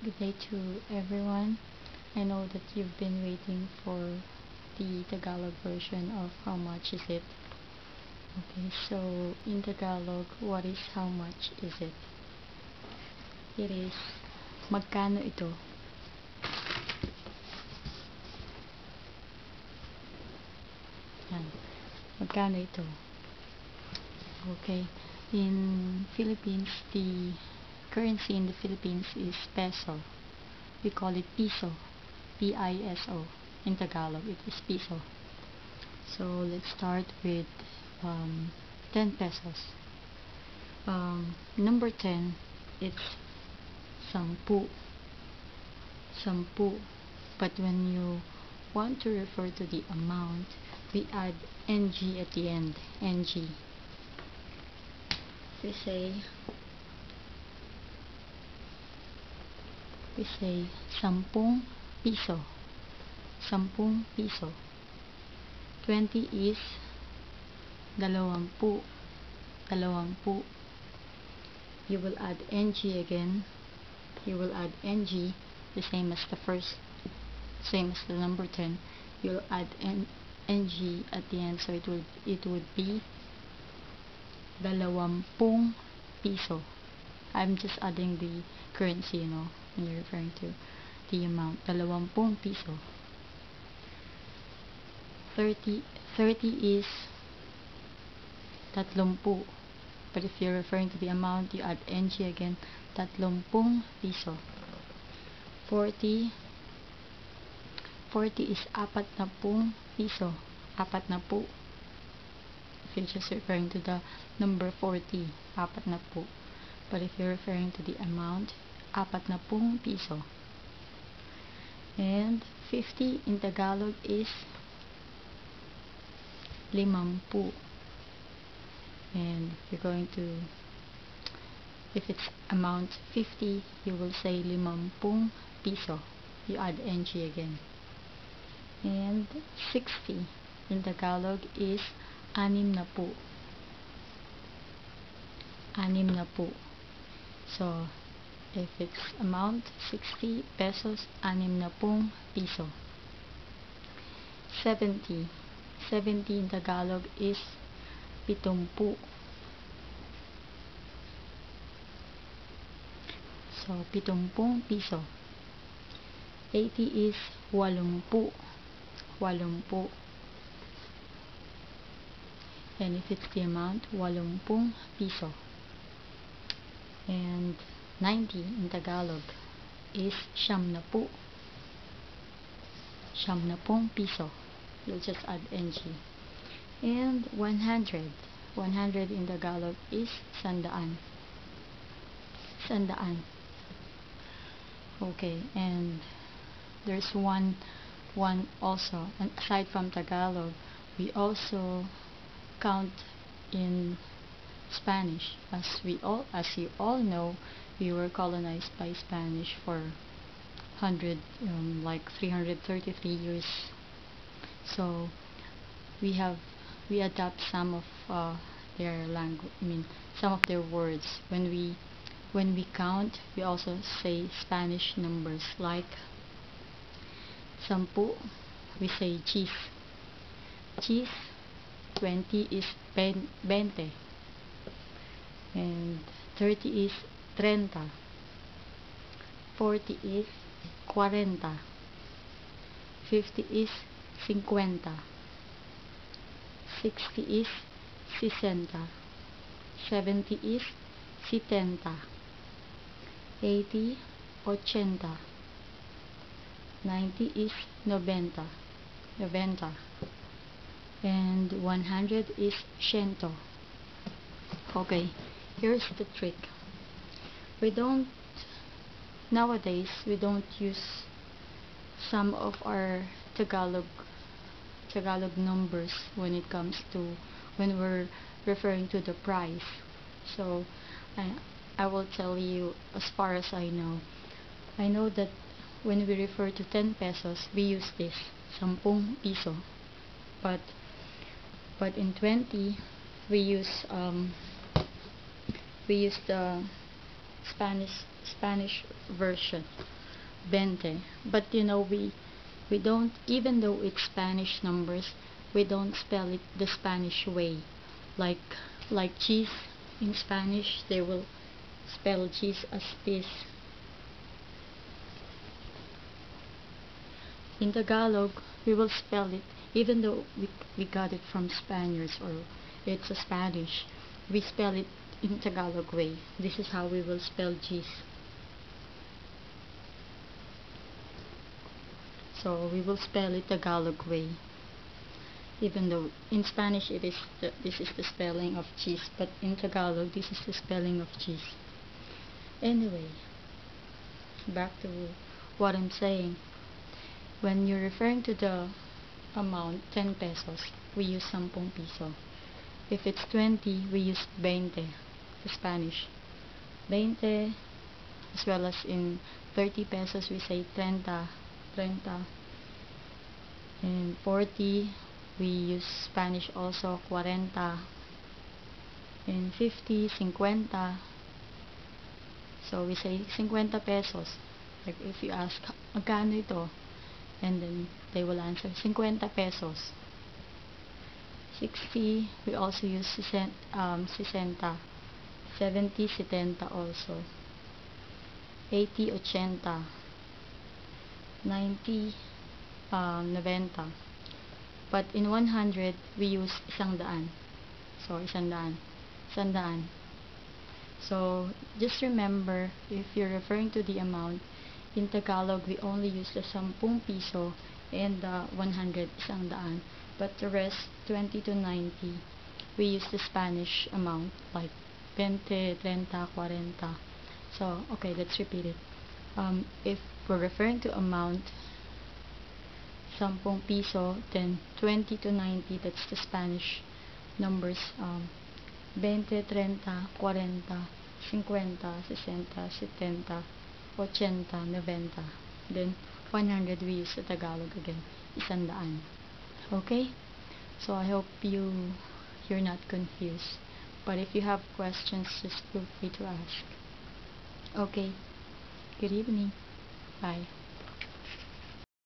Good day to everyone. I know that you've been waiting for the Tagalog version of how much is it. Okay, so in Tagalog, what is how much is it? It is magkano ito? Yan. Magkano ito? Okay. In Philippines, the currency in the Philippines is peso. We call it piso. P-I-S-O. In Tagalog, it is piso. So let's start with 10 pesos. Number 10, it's sampu. Sampu. But when you want to refer to the amount, we add ng at the end. Ng. We say sampung piso. Sampung piso. 20 is dalawampu. Dalawampu. You will add ng again. You will add ng, the same as the first, same as the number 10. You'll add ng at the end, so it would be dalawampung piso. I'm just adding the currency, when you're referring to the amount. Dalawampung piso. 30 is tatlumpu. But if you're referring to the amount, you add ng again. Tatlumpung piso. 40 is apat na pung piso. Apat na pu. If you're just referring to the number 40, apat na pu. But if you're referring to the amount, apat na pung piso. And 50 in Tagalog is limampu. And if it's amount 50, you will say limampung piso. You add ng again. And 60 in Tagalog is anim na pu. Anim na pu. So, if it's amount 60 pesos, anim na pung piso. 70 in Tagalog is pitumpu. So, pitumpung piso. 80 is walumpu. Walumpu. And if it's the amount, walumpung piso. And 90 in Tagalog is siyamnapu. Siyamnapung piso. You'll just add ng. And 100. 100 in Tagalog is sandaan. Sandaan. Okay, and there's one also. And aside from Tagalog, we also count in Spanish. As you all know, we were colonized by Spanish for 333 years. So we adapt some of their language. Some of their words. When we count, we also say Spanish numbers like sampu. We say chis. Chis. 20 is 20. And 30 is 30. 40 is 40. 50 is 50. 60 is 60. 70 is 70. 80, 80. 90 is 90. 90. And 100 is 100. Okay, here's the trick. Nowadays, we don't use some of our Tagalog numbers when we're referring to the price. So, I will tell you as far as I know. I know that when we refer to 10 pesos, we use this, sampung piso. But in 20, we use the Spanish version. 20. But we don't, even though it's Spanish numbers, we don't spell it the Spanish way. Like cheese in Spanish, they will spell cheese as this. In Tagalog, we will spell it, even though we got it from Spaniards or it's a Spanish, we spell it in Tagalog way. This is how we will spell cheese. So we will spell it Tagalog way. Even though in Spanish this is the spelling of cheese, but in Tagalog this is the spelling of cheese. Anyway, back to what I'm saying. When you're referring to the amount 10 pesos, we use 10 piso. If it's 20, we use 20 for Spanish. 20, as well as in 30 pesos, we say 30. In 40, we use Spanish also, 40. In 50, 50. So we say 50 pesos. Like if you ask, magkano ito? And then they will answer 50 pesos. 60, we also use 60. 70, 70 also. 80, 80. 90, 90. But in 100, we use 100. So, 100. 100. So, just remember, if you're referring to the amount, in Tagalog, we only use the 10 piso and the 100, 100. But the rest, 20 to 90, we use the Spanish amount, like 20, 30, 40. So, okay, let's repeat it. If we're referring to amount, 10 piso, then 20 to 90, that's the Spanish numbers. 20, 30, 40, 50, 60, 70, 80, 90. Then 100 we use the Tagalog again, 100. Okay? So I hope you're not confused. But if you have questions, just feel free to ask. Okay. Good evening. Bye.